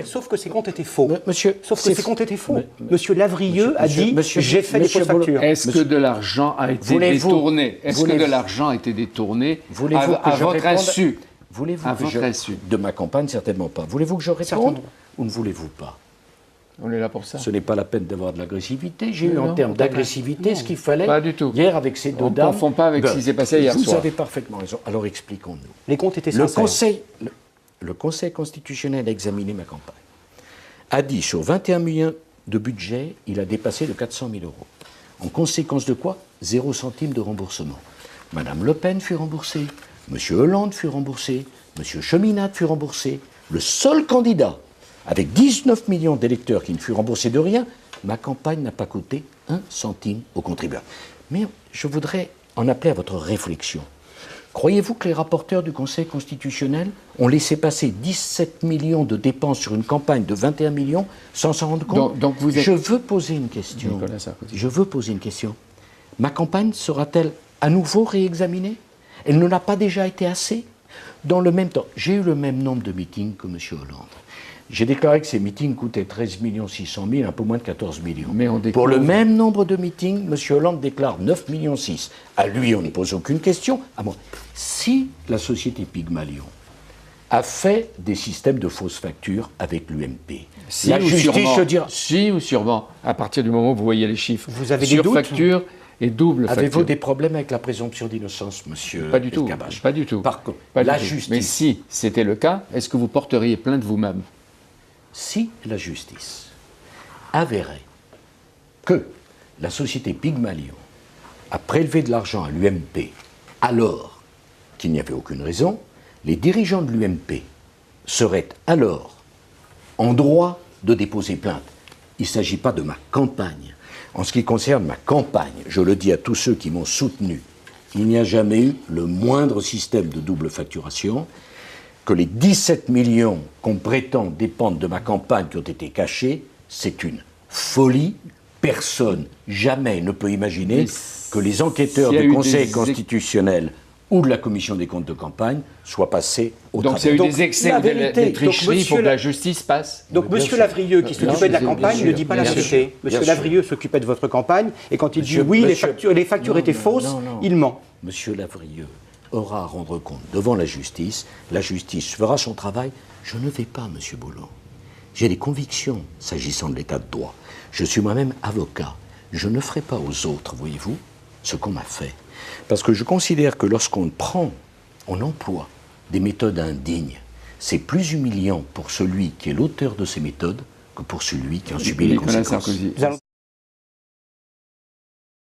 Sauf que ces comptes étaient faux. Monsieur, Sauf que ces comptes étaient faux. Monsieur Lavrieux a dit j'ai fait des fausses factures. Est-ce que de l'argent a été détourné? Est-ce que de l'argent a été détourné à votre insu? Voulez-vous que je réponde de ma campagne? Certainement pas. Voulez-vous que je réponde ou ne voulez-vous pas? On est là pour ça. Ce n'est pas la peine d'avoir de l'agressivité. J'ai eu en termes d'agressivité ce qu'il fallait pas du tout. Hier avec ces deux dames. On ne confond pas avec ce qui s'est passé hier soir. Vous avez parfaitement raison. Alors expliquons-nous. Les comptes étaient sincères. Le Conseil constitutionnel a examiné ma campagne. A dit sur 21 millions de budget, il a dépassé de 400 000 euros. En conséquence de quoi? 0 centime de remboursement. Madame Le Pen fut remboursée, Monsieur Hollande fut remboursé, Monsieur Cheminade fut remboursé. Le seul candidat, avec 19 millions d'électeurs qui ne fut remboursé de rien, ma campagne n'a pas coûté 1 centime aux contribuables. Mais je voudrais en appeler à votre réflexion. Croyez-vous que les rapporteurs du Conseil constitutionnel ont laissé passer 17 millions de dépenses sur une campagne de 21 millions sans s'en rendre compte? Donc vous êtes... Je veux poser une question. Je veux poser une question. Ma campagne sera-t-elle à nouveau réexaminée? Elle ne l'a pas déjà été assez? Dans le même temps, j'ai eu le même nombre de meetings que M. Hollande. J'ai déclaré que ces meetings coûtaient 13 600 000, un peu moins de 14 millions. Mais on découvre... Pour le même nombre de meetings, M. Hollande déclare 9 millions 6. À lui, on ne pose aucune question. À moi. Si la société Pygmalion a fait des systèmes de fausses factures avec l'UMP, la justice se dira... Si ou sûrement, à partir du moment où vous voyez les chiffres. Vous avez des doutes? Surfacture et double facture. Avez-vous des problèmes avec la présomption d'innocence, monsieur? Pas du tout. Elkabbach? Pas du tout. Par contre, pas la du tout. justice... Mais si c'était le cas, est-ce que vous porteriez plainte vous-même? Si la justice avérait que la société Pygmalion a prélevé de l'argent à l'UMP alors qu'il n'y avait aucune raison, les dirigeants de l'UMP seraient alors en droit de déposer plainte. Il ne s'agit pas de ma campagne. En ce qui concerne ma campagne, je le dis à tous ceux qui m'ont soutenu, il n'y a jamais eu le moindre système de double facturation. Que les 17 millions qu'on prétend dépendre de ma campagne qui ont été cachés, c'est une folie. Personne, jamais, ne peut imaginer que les enquêteurs du Conseil constitutionnel ou de la Commission des comptes de campagne soient passés au travail. Donc s'il y a eu des excès, des tricheries, il faut que la justice passe. Donc M. Lavrieux, qui s'occupait de la campagne, ne dit pas la vérité. M. Lavrieux s'occupait de votre campagne, et quand il dit oui, les factures étaient fausses, il ment. M. Lavrieux aura à rendre compte devant la justice fera son travail. Je ne vais pas, M. Boulon. J'ai des convictions s'agissant de l'état de droit. Je suis moi-même avocat. Je ne ferai pas aux autres, voyez-vous, ce qu'on m'a fait. Parce que je considère que lorsqu'on emploie des méthodes indignes, c'est plus humiliant pour celui qui est l'auteur de ces méthodes que pour celui qui en subit les conséquences.